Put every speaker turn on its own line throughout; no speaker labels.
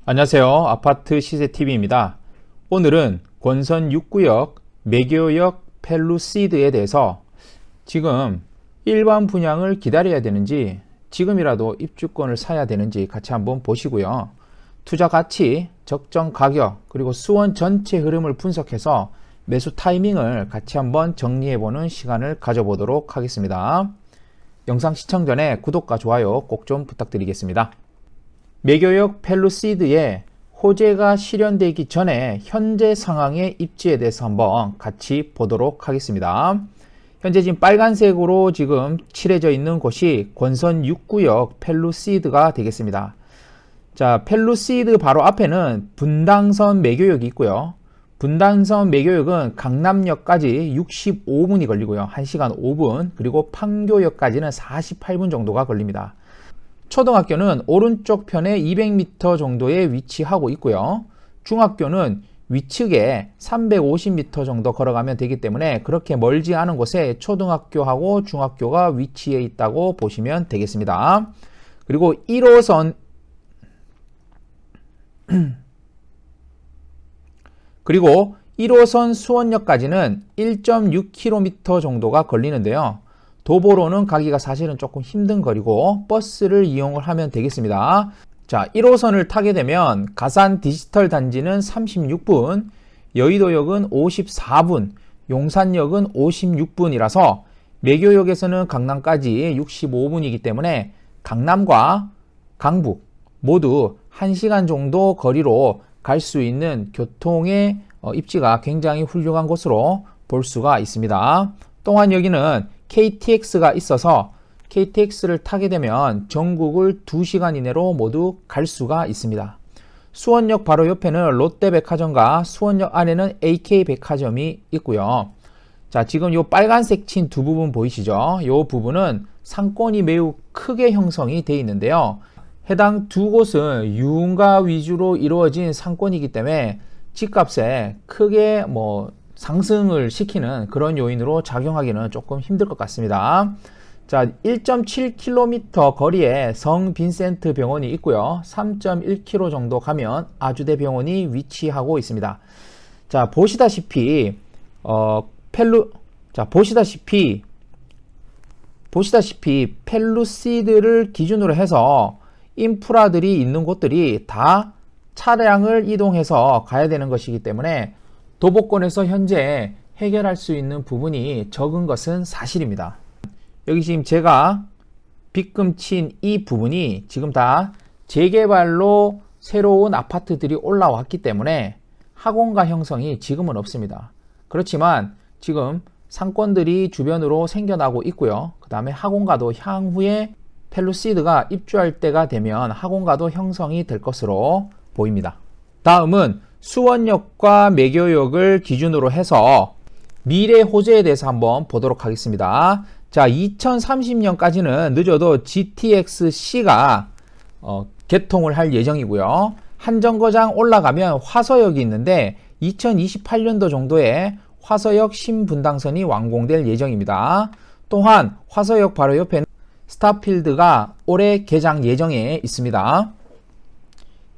안녕하세요. 아파트 시세TV입니다. 오늘은 권선 6구역 매교역 펠루시드에 대해서 지금 일반 분양을 기다려야 되는지 지금이라도 입주권을 사야 되는지 같이 한번 보시고요. 투자 가치, 적정 가격, 그리고 수원 전체 흐름을 분석해서 매수 타이밍을 같이 한번 정리해보는 시간을 가져보도록 하겠습니다. 영상 시청 전에 구독과 좋아요 꼭 좀 부탁드리겠습니다. 매교역 펠루시드에 호재가 실현되기 전에 현재 상황의 입지에 대해서 한번 같이 보도록 하겠습니다. 현재 지금 빨간색으로 지금 칠해져 있는 곳이 권선 6구역 펠루시드가 되겠습니다. 자, 펠루시드 바로 앞에는 분당선 매교역이 있고요. 분당선 매교역은 강남역까지 65분이 걸리고요. 1시간 5분, 그리고 판교역까지는 48분 정도가 걸립니다. 초등학교는 오른쪽 편에 200m 정도에 위치하고 있고요. 중학교는 위측에 350m 정도 걸어가면 되기 때문에 그렇게 멀지 않은 곳에 초등학교하고 중학교가 위치해 있다고 보시면 되겠습니다. 그리고 1호선 그리고 1호선 수원역까지는 1.6km 정도가 걸리는데요. 도보로는 가기가 사실은 조금 힘든 거리고 버스를 이용을 하면 되겠습니다. 자, 1호선을 타게 되면 가산 디지털 단지는 36분, 여의도역은 54분, 용산역은 56분이라서 매교역에서는 강남까지 65분이기 때문에 강남과 강북 모두 1시간 정도 거리로 갈 수 있는 교통의 입지가 굉장히 훌륭한 곳으로 볼 수가 있습니다. 또한 여기는 KTX가 있어서 KTX를 타게 되면 전국을 2시간 이내로 모두 갈 수가 있습니다. 수원역 바로 옆에는 롯데백화점과 수원역 안에는 AK백화점이 있고요. 자, 지금 이 빨간색 친 두 부분 보이시죠? 이 부분은 상권이 매우 크게 형성이 되어 있는데요. 해당 두 곳은 유흥가 위주로 이루어진 상권이기 때문에 집값에 크게 상승을 시키는 그런 요인으로 작용하기는 조금 힘들 것 같습니다. 자, 1.7km 거리에 성 빈센트 병원이 있고요. 3.1km 정도 가면 아주대 병원이 위치하고 있습니다. 자, 보시다시피 펠루시드를 기준으로 해서 인프라들이 있는 곳들이 다 차량을 이동해서 가야 되는 것이기 때문에 도보권에서 현재 해결할 수 있는 부분이 적은 것은 사실입니다. 여기 지금 제가 빗금 친 이 부분이 지금 다 재개발로 새로운 아파트들이 올라왔기 때문에 학원가 형성이 지금은 없습니다. 그렇지만 지금 상권들이 주변으로 생겨나고 있고요. 그 다음에 학원가도 향후에 펠루시드가 입주할 때가 되면 학원가도 형성이 될 것으로 보입니다. 다음은 수원역과 매교역을 기준으로 해서 미래 호재에 대해서 한번 보도록 하겠습니다. 자, 2030년까지는 늦어도 GTX-C가 개통을 할 예정이고요. 한정거장 올라가면 화서역이 있는데 2028년도 정도에 화서역 신분당선이 완공될 예정입니다. 또한 화서역 바로 옆에는 스타필드가 올해 개장 예정에 있습니다.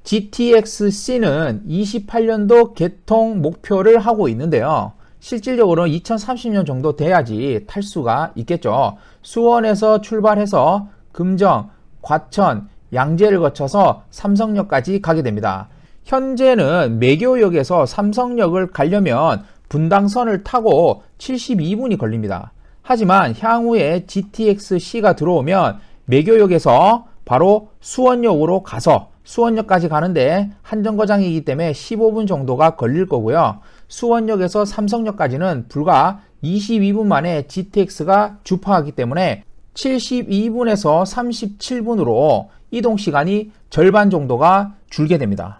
GTX-C는 28년도 개통 목표를 하고 있는데요. 실질적으로는 2030년 정도 돼야지 탈 수가 있겠죠. 수원에서 출발해서 금정, 과천, 양재를 거쳐서 삼성역까지 가게 됩니다. 현재는 매교역에서 삼성역을 가려면 분당선을 타고 72분이 걸립니다. 하지만 향후에 GTX-C가 들어오면 매교역에서 바로 수원역으로 가서 수원역까지 가는데 한정거장이기 때문에 15분 정도가 걸릴 거고요. 수원역에서 삼성역까지는 불과 22분 만에 GTX가 주파하기 때문에 72분에서 37분으로 이동시간이 절반 정도가 줄게 됩니다.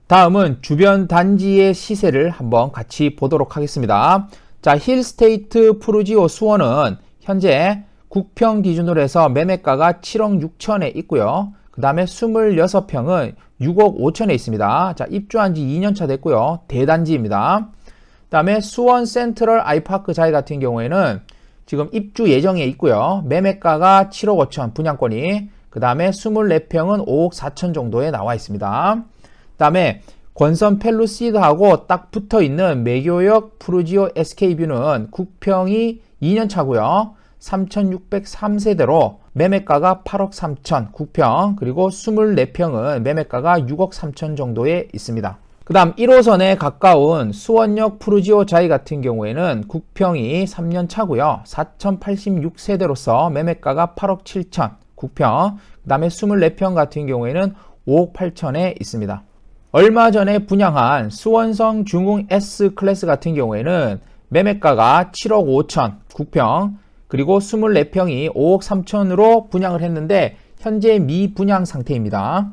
다음은 주변 단지의 시세를 한번 같이 보도록 하겠습니다. 자, 힐스테이트 프루지오 수원은 현재 국평 기준으로 해서 매매가가 7억 6천에 있고요. 그 다음에 26평은 6억 5천에 있습니다. 자, 입주한 지 2년차 됐고요. 대단지입니다. 그 다음에 수원 센트럴 아이파크 자이 같은 경우에는 지금 입주 예정에 있고요. 매매가가 7억 5천 분양권이, 그 다음에 24평은 5억 4천 정도에 나와 있습니다. 다음에 권선 펠루시드하고 딱 붙어있는 매교역 푸르지오 SK뷰는 국평이 2년 차고요. 3,603세대로 매매가가 8억 3천 국평, 그리고 24평은 매매가가 6억 3천 정도에 있습니다. 그 다음 1호선에 가까운 수원역 푸르지오 자이 같은 경우에는 국평이 3년 차고요. 4,086세대로서 매매가가 8억 7천 국평, 그 다음에 24평 같은 경우에는 5억 8천에 있습니다. 얼마 전에 분양한 수원성 중흥 S클래스 같은 경우에는 매매가가 7억 5천 국평, 그리고 24평이 5억 3천으로 분양을 했는데 현재 미분양 상태입니다.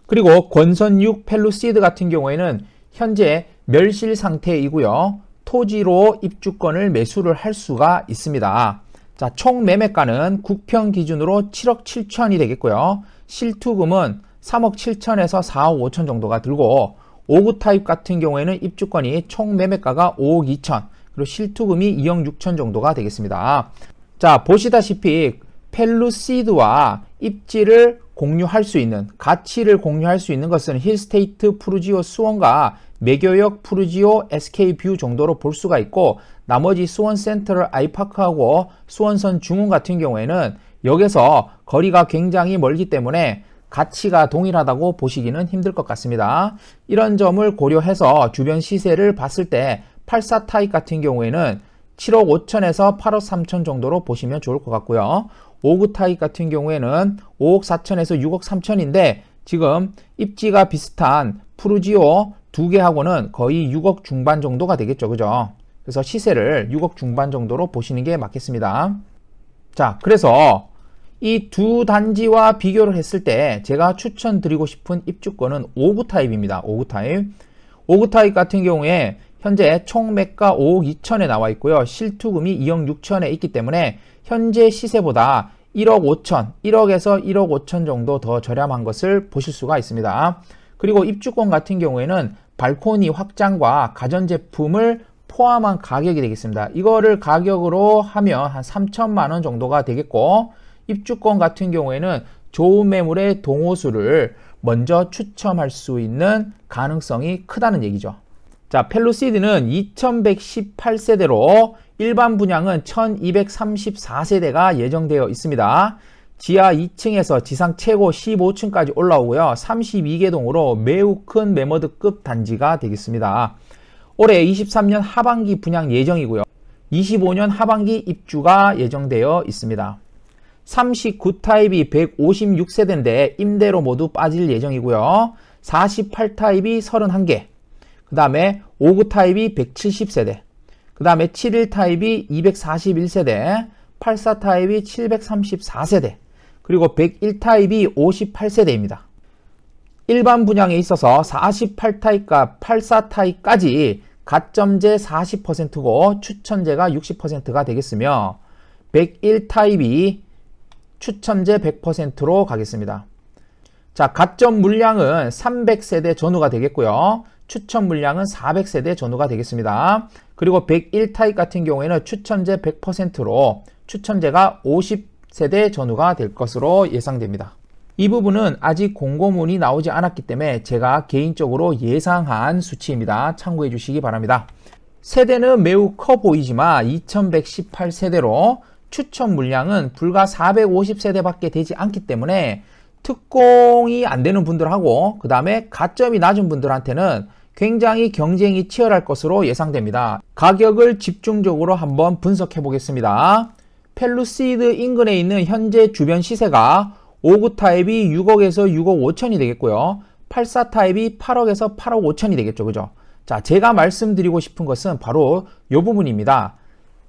그리고 권선 6 펠루시드 같은 경우에는 현재 멸실 상태이고요. 토지로 입주권을 매수를 할 수가 있습니다. 자, 총 매매가는 국평 기준으로 7억 7천이 되겠고요. 실투금은 3억 7천에서 4억 5천 정도가 들고 5구 타입 같은 경우에는 입주권이 총 매매가가 5억 2천, 그리고 실투금이 2억 6천 정도가 되겠습니다. 자, 보시다시피 펠루시드와 입지를 공유할 수 있는, 가치를 공유할 수 있는 것은 힐스테이트 푸르지오 수원과 매교역 푸르지오 SK뷰 정도로 볼 수가 있고, 나머지 수원 센트럴 아이파크하고 수원선 중흥 같은 경우에는 역에서 거리가 굉장히 멀기 때문에 가치가 동일하다고 보시기는 힘들 것 같습니다. 이런 점을 고려해서 주변 시세를 봤을 때 84 타입 같은 경우에는 7억 5천에서 8억 3천 정도로 보시면 좋을 것 같고요. 5구 타입 같은 경우에는 5억 4천에서 6억 3천인데 지금 입지가 비슷한 푸르지오 두 개하고는 거의 6억 중반 정도가 되겠죠. 그죠? 그래서 시세를 6억 중반 정도로 보시는 게 맞겠습니다. 자, 그래서 이 두 단지와 비교를 했을 때 제가 추천드리고 싶은 입주권은 5구 타입입니다. 5구 타입. 5구 타입 같은 경우에 현재 총 매가 5억 2천에 나와 있고요. 실투금이 2억 6천에 있기 때문에 현재 시세보다 1억 5천, 1억에서 1억 5천 정도 더 저렴한 것을 보실 수가 있습니다. 그리고 입주권 같은 경우에는 발코니 확장과 가전제품을 포함한 가격이 되겠습니다. 이거를 가격으로 하면 한 3천만 원 정도가 되겠고, 입주권 같은 경우에는 좋은 매물의 동호수를 먼저 추첨할 수 있는 가능성이 크다는 얘기죠. 자, 펠루시드는 2118세대로 일반 분양은 1234세대가 예정되어 있습니다. 지하 2층에서 지상 최고 15층까지 올라오고요. 32개 동으로 매우 큰 매머드급 단지가 되겠습니다. 올해 23년 하반기 분양 예정이고요. 25년 하반기 입주가 예정되어 있습니다. 39 타입이 156세대인데 임대로 모두 빠질 예정이고요. 48 타입이 31개, 그 다음에 5구 타입이 170세대, 그 다음에 71 타입이 241세대, 84 타입이 734세대, 그리고 101 타입이 58세대입니다. 일반 분양에 있어서 48 타입과 84 타입까지 가점제 40%고 추천제가 60%가 되겠으며 101 타입이 추첨제 100%로 가겠습니다. 자, 가점 물량은 300세대 전후가 되겠고요. 추첨 물량은 400세대 전후가 되겠습니다. 그리고 101 타입 같은 경우에는 추첨제 100%로 추첨제가 50세대 전후가 될 것으로 예상됩니다. 이 부분은 아직 공고문이 나오지 않았기 때문에 제가 개인적으로 예상한 수치입니다. 참고해 주시기 바랍니다. 세대는 매우 커 보이지만 2118세대로 추첨 물량은 불과 450세대 밖에 되지 않기 때문에 특공이 안 되는 분들하고 그 다음에 가점이 낮은 분들한테는 굉장히 경쟁이 치열할 것으로 예상됩니다. 가격을 집중적으로 한번 분석해 보겠습니다. 펠루시드 인근에 있는 현재 주변 시세가 5구 타입이 6억에서 6억 5천이 되겠고요. 84 타입이 8억에서 8억 5천이 되겠죠. 그죠? 자, 제가 말씀드리고 싶은 것은 바로 이 부분입니다.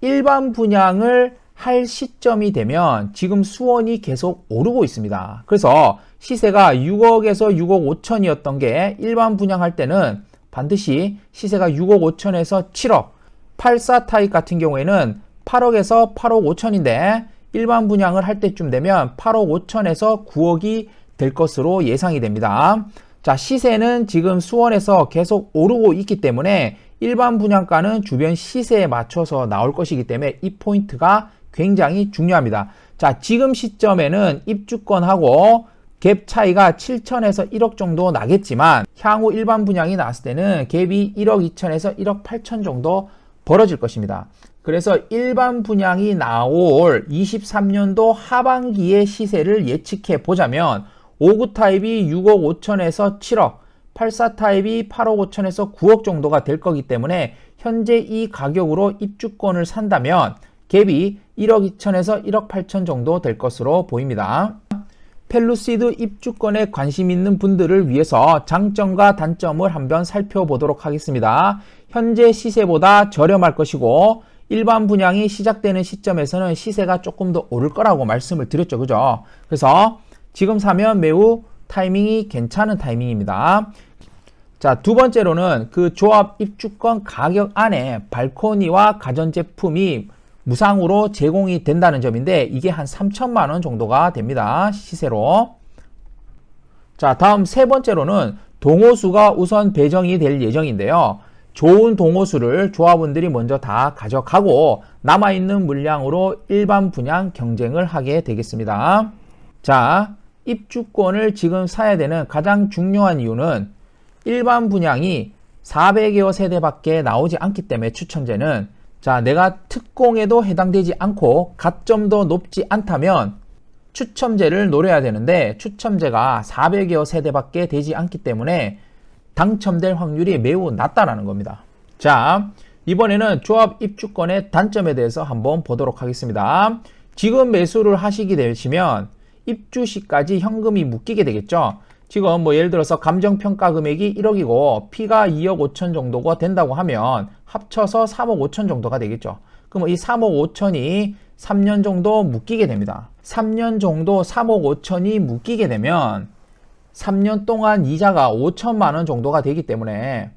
일반 분양을 할 시점이 되면 지금 수원이 계속 오르고 있습니다. 그래서 시세가 6억에서 6억 5천이었던 게 일반 분양할 때는 반드시 시세가 6억 5천에서 7억, 84 타입 같은 경우에는 8억에서 8억 5천인데 일반 분양을 할 때쯤 되면 8억 5천에서 9억이 될 것으로 예상이 됩니다. 자, 시세는 지금 수원에서 계속 오르고 있기 때문에 일반 분양가는 주변 시세에 맞춰서 나올 것이기 때문에 이 포인트가 굉장히 중요합니다. 자, 지금 시점에는 입주권하고 갭 차이가 7천에서 1억 정도 나겠지만 향후 일반 분양이 나왔을 때는 갭이 1억 2천에서 1억 8천 정도 벌어질 것입니다. 그래서 일반 분양이 나올 23년도 하반기의 시세를 예측해 보자면 59 타입이 6억 5천에서 7억, 84 타입이 8억 5천에서 9억 정도가 될 거기 때문에 현재 이 가격으로 입주권을 산다면 갭이 1억 2천에서 1억 8천 정도 될 것으로 보입니다. 펠루시드 입주권에 관심 있는 분들을 위해서 장점과 단점을 한번 살펴보도록 하겠습니다. 현재 시세보다 저렴할 것이고 일반 분양이 시작되는 시점에서는 시세가 조금 더 오를 거라고 말씀을 드렸죠. 그죠? 그래서 지금 사면 매우 타이밍이 괜찮은 타이밍입니다. 자, 두 번째로는 그 조합 입주권 가격 안에 발코니와 가전제품이 무상으로 제공이 된다는 점인데 이게 한 3천만 원 정도가 됩니다. 시세로. 자, 다음 세 번째로는 동호수가 우선 배정이 될 예정인데요. 좋은 동호수를 조합원들이 먼저 다 가져가고 남아있는 물량으로 일반 분양 경쟁을 하게 되겠습니다. 자, 입주권을 지금 사야 되는 가장 중요한 이유는 일반 분양이 400여 세대밖에 나오지 않기 때문에 추첨제는 자, 내가 특공에도 해당되지 않고 가점도 높지 않다면 추첨제를 노려야 되는데 추첨제가 400여 세대밖에 되지 않기 때문에 당첨될 확률이 매우 낮다라는 겁니다. 자, 이번에는 조합 입주권의 단점에 대해서 한번 보도록 하겠습니다. 지금 매수를 하시게 되시면 입주 시까지 현금이 묶이게 되겠죠. 지금 뭐 예를 들어서 감정평가 금액이 1억이고 P가 2억 5천 정도가 된다고 하면 합쳐서 3억 5천 정도가 되겠죠. 그럼 이 3억 5천이 3년 정도 묶이게 됩니다. 3년 정도 3억 5천이 묶이게 되면 3년 동안 이자가 5천만 원 정도가 되기 때문에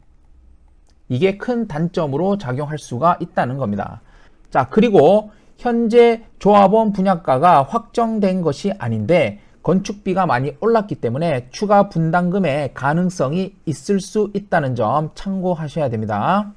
이게 큰 단점으로 작용할 수가 있다는 겁니다. 자, 그리고 현재 조합원 분양가가 확정된 것이 아닌데 건축비가 많이 올랐기 때문에 추가 분담금의 가능성이 있을 수 있다는 점 참고하셔야 됩니다.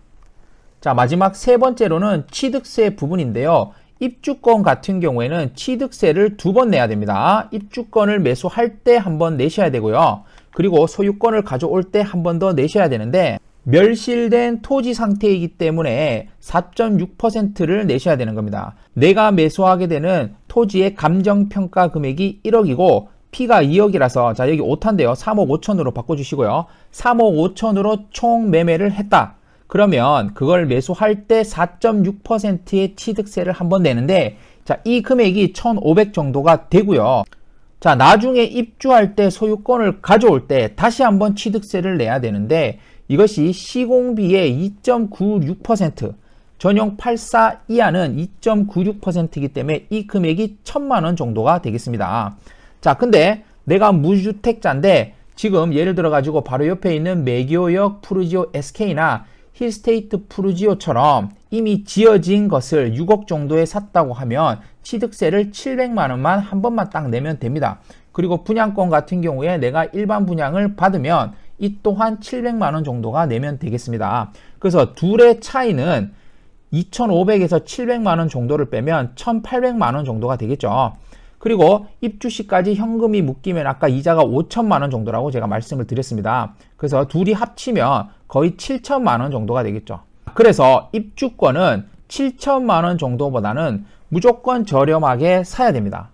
자, 마지막 세 번째로는 취득세 부분인데요. 입주권 같은 경우에는 취득세를 2번 내야 됩니다. 입주권을 매수할 때 한 번 내셔야 되고요. 그리고 소유권을 가져올 때 한 번 더 내셔야 되는데 멸실된 토지 상태이기 때문에 4.6%를 내셔야 되는 겁니다. 내가 매수하게 되는 토지의 감정평가 금액이 1억이고 P가 2억이라서 자, 여기 오타인데요. 3억 5천으로 바꿔주시고요. 3억 5천으로 총 매매를 했다. 그러면 그걸 매수할 때 4.6%의 취득세를 한번 내는데 자, 이 금액이 1,500 정도가 되고요. 자, 나중에 입주할 때 소유권을 가져올 때 다시 한번 취득세를 내야 되는데 이것이 시공비의 2.96%, 전용 84 이하는 2.96%이기 때문에 이 금액이 1,000만 원 정도가 되겠습니다. 자, 근데 내가 무주택자인데 지금 예를 들어 가지고 바로 옆에 있는 매교역 푸르지오 SK나 힐스테이트 푸르지오처럼 이미 지어진 것을 6억 정도에 샀다고 하면 취득세를 700만 원만 한 번만 딱 내면 됩니다. 그리고 분양권 같은 경우에 내가 일반 분양을 받으면 이 또한 700만 원 정도가 내면 되겠습니다. 그래서 둘의 차이는 2,500에서 700만 원 정도를 빼면 1,800만 원 정도가 되겠죠. 그리고 입주 시까지 현금이 묶이면 아까 이자가 5천만 원 정도라고 제가 말씀을 드렸습니다. 그래서 둘이 합치면 거의 7천만 원 정도가 되겠죠. 그래서 입주권은 7천만 원 정도보다는 무조건 저렴하게 사야 됩니다.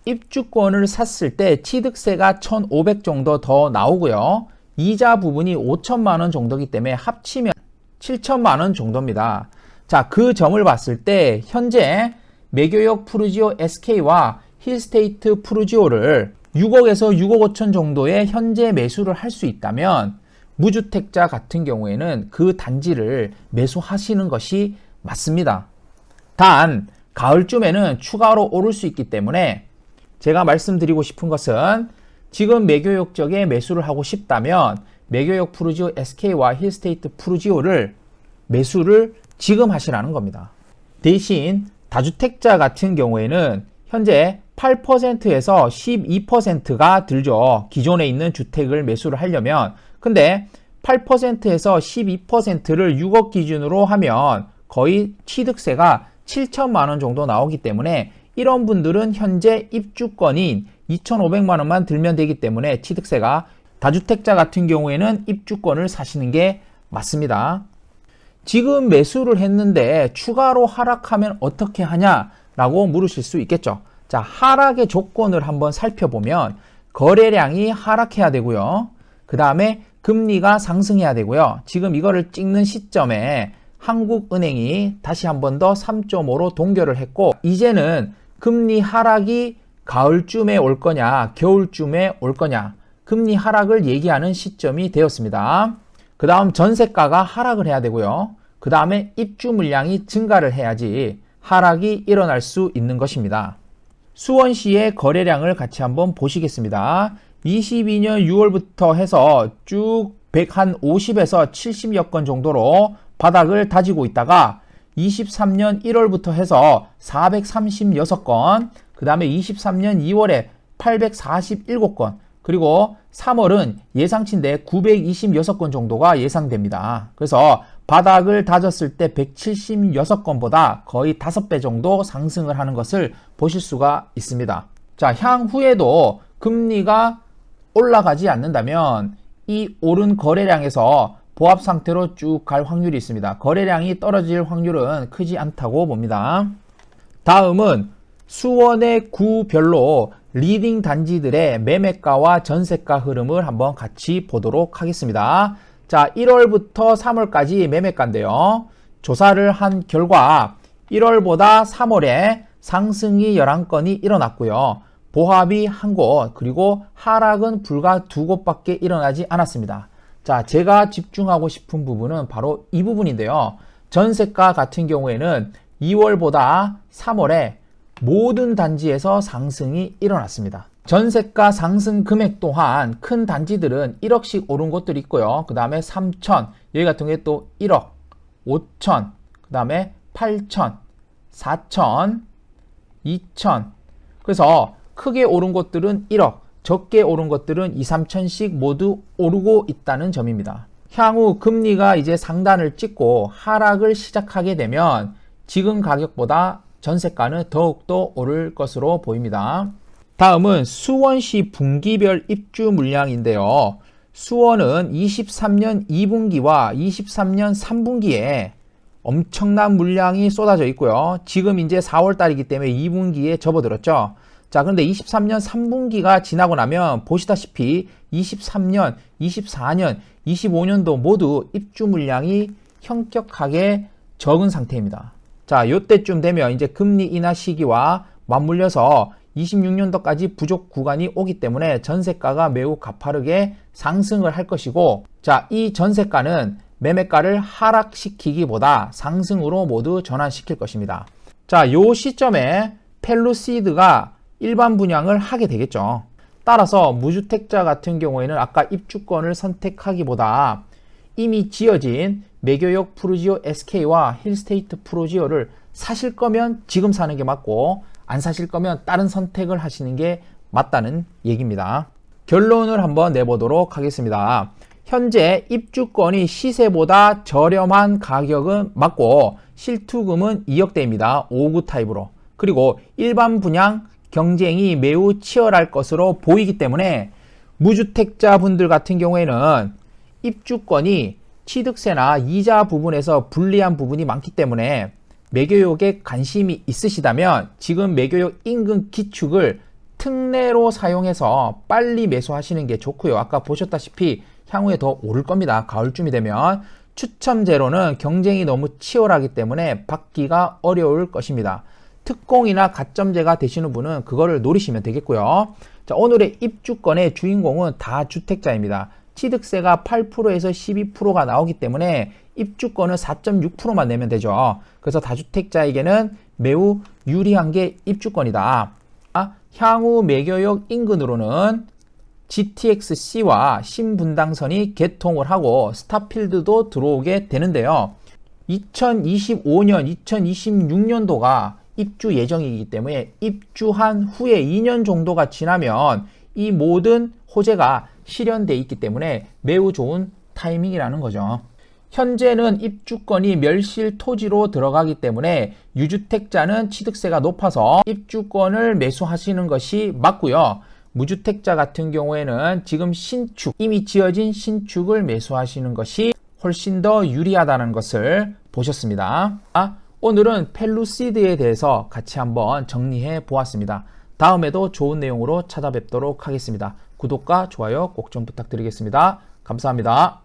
입주권을 샀을 때 취득세가 1,500 정도 더 나오고요. 이자 부분이 5천만 원 정도이기 때문에 합치면 7천만 원 정도입니다. 자, 그 점을 봤을 때 현재 매교역 푸르지오 SK와 힐스테이트 푸르지오를 6억에서 6억 5천 정도의 현재 매수를 할 수 있다면 무주택자 같은 경우에는 그 단지를 매수하시는 것이 맞습니다. 단 가을쯤에는 추가로 오를 수 있기 때문에 제가 말씀드리고 싶은 것은 지금 매교역 쪽에 매수를 하고 싶다면 매교역 푸르지오 SK와 힐스테이트 푸르지오를 매수를 지금 하시라는 겁니다. 대신 다주택자 같은 경우에는 현재 8%에서 12%가 들죠. 기존에 있는 주택을 매수를 하려면. 근데 8%에서 12%를 6억 기준으로 하면 거의 취득세가 7천만 원 정도 나오기 때문에 이런 분들은 현재 입주권인 2,500만 원만 들면 되기 때문에 취득세가 다주택자 같은 경우에는 입주권을 사시는 게 맞습니다. 지금 매수를 했는데 추가로 하락하면 어떻게 하냐라고 물으실 수 있겠죠. 자, 하락의 조건을 한번 살펴보면 거래량이 하락해야 되고요. 그 다음에 금리가 상승해야 되고요. 지금 이거를 찍는 시점에 한국은행이 다시 한 번 더 3.5로 동결을 했고, 이제는 금리 하락이 가을쯤에 올 거냐 겨울쯤에 올 거냐, 금리 하락을 얘기하는 시점이 되었습니다. 그 다음 전세가가 하락을 해야 되고요. 그 다음에 입주 물량이 증가를 해야지 하락이 일어날 수 있는 것입니다. 수원시의 거래량을 같이 한번 보시겠습니다. 22년 6월부터 해서 쭉 150에서 70여 건 정도로 바닥을 다지고 있다가 23년 1월부터 해서 436건, 그 다음에 23년 2월에 847건, 그리고 3월은 예상치인데 926건 정도가 예상됩니다. 그래서 바닥을 다졌을 때 176건보다 거의 5배 정도 상승을 하는 것을 보실 수가 있습니다. 자, 향후에도 금리가 올라가지 않는다면 이 오른 거래량에서 보합 상태로 쭉 갈 확률이 있습니다. 거래량이 떨어질 확률은 크지 않다고 봅니다. 다음은 수원의 구별로 리딩 단지들의 매매가와 전세가 흐름을 한번 같이 보도록 하겠습니다. 자, 1월부터 3월까지 매매가인데요. 조사를 한 결과 1월보다 3월에 상승이 11건이 일어났고요. 보합이 1곳, 그리고 하락은 불과 2곳밖에 일어나지 않았습니다. 자, 제가 집중하고 싶은 부분은 바로 이 부분인데요. 전세가 같은 경우에는 2월보다 3월에 모든 단지에서 상승이 일어났습니다. 전세가 상승 금액 또한 큰 단지들은 1억씩 오른 곳들이 있고요. 그 다음에 3천, 여기 같은 경우에 또 1억, 5천, 그 다음에 8천, 4천, 2천. 그래서 크게 오른 곳들은 1억, 적게 오른 것들은 2, 3천씩 모두 오르고 있다는 점입니다. 향후 금리가 이제 상단을 찍고 하락을 시작하게 되면 지금 가격보다 전세가는 더욱더 오를 것으로 보입니다. 다음은 수원시 분기별 입주 물량인데요. 수원은 23년 2분기와 23년 3분기에 엄청난 물량이 쏟아져 있고요. 지금 이제 4월 달이기 때문에 2분기에 접어들었죠. 자, 그런데 23년 3분기가 지나고 나면 보시다시피 23년, 24년, 25년도 모두 입주 물량이 현격하게 적은 상태입니다. 자, 요때쯤 되면 이제 금리 인하 시기와 맞물려서 26년도까지 부족 구간이 오기 때문에 전세가가 매우 가파르게 상승을 할 것이고, 자, 이 전세가는 매매가를 하락시키기보다 상승으로 모두 전환시킬 것입니다. 자, 요 시점에 펠루시드가 일반 분양을 하게 되겠죠. 따라서 무주택자 같은 경우에는 아까 입주권을 선택하기보다 이미 지어진 매교역 프루지오 SK와 힐스테이트 프루지오를 사실 거면 지금 사는 게 맞고, 안 사실 거면 다른 선택을 하시는 게 맞다는 얘기입니다. 결론을 한번 내보도록 하겠습니다. 현재 입주권이 시세보다 저렴한 가격은 맞고 실투금은 2억대입니다. 5구 타입으로. 그리고 일반 분양 경쟁이 매우 치열할 것으로 보이기 때문에 무주택자 분들 같은 경우에는 입주권이 취득세나 이자 부분에서 불리한 부분이 많기 때문에 매교역에 관심이 있으시다면 지금 매교역 인근 기축을 특례로 사용해서 빨리 매수하시는 게 좋고요. 아까 보셨다시피 향후에 더 오를 겁니다. 가을쯤이 되면. 추첨제로는 경쟁이 너무 치열하기 때문에 받기가 어려울 것입니다. 특공이나 가점제가 되시는 분은 그거를 노리시면 되겠고요. 자, 오늘의 입주권의 주인공은 다주택자입니다. 취득세가 8%에서 12%가 나오기 때문에 입주권은 4.6%만 내면 되죠. 그래서 다주택자에게는 매우 유리한 게 입주권이다. 향후 매교역 인근으로는 GTX-C와 신분당선이 개통을 하고 스타필드도 들어오게 되는데요. 2025년, 2026년도가 입주 예정이기 때문에 입주한 후에 2년 정도가 지나면 이 모든 호재가 실현되어 있기 때문에 매우 좋은 타이밍이라는 거죠. 현재는 입주권이 멸실 토지로 들어가기 때문에 유주택자는 취득세가 높아서 입주권을 매수하시는 것이 맞고요. 무주택자 같은 경우에는 지금 신축, 이미 지어진 신축을 매수하시는 것이 훨씬 더 유리하다는 것을 보셨습니다. 오늘은 펠루시드에 대해서 같이 한번 정리해 보았습니다. 다음에도 좋은 내용으로 찾아뵙도록 하겠습니다. 구독과 좋아요 꼭 좀 부탁드리겠습니다. 감사합니다.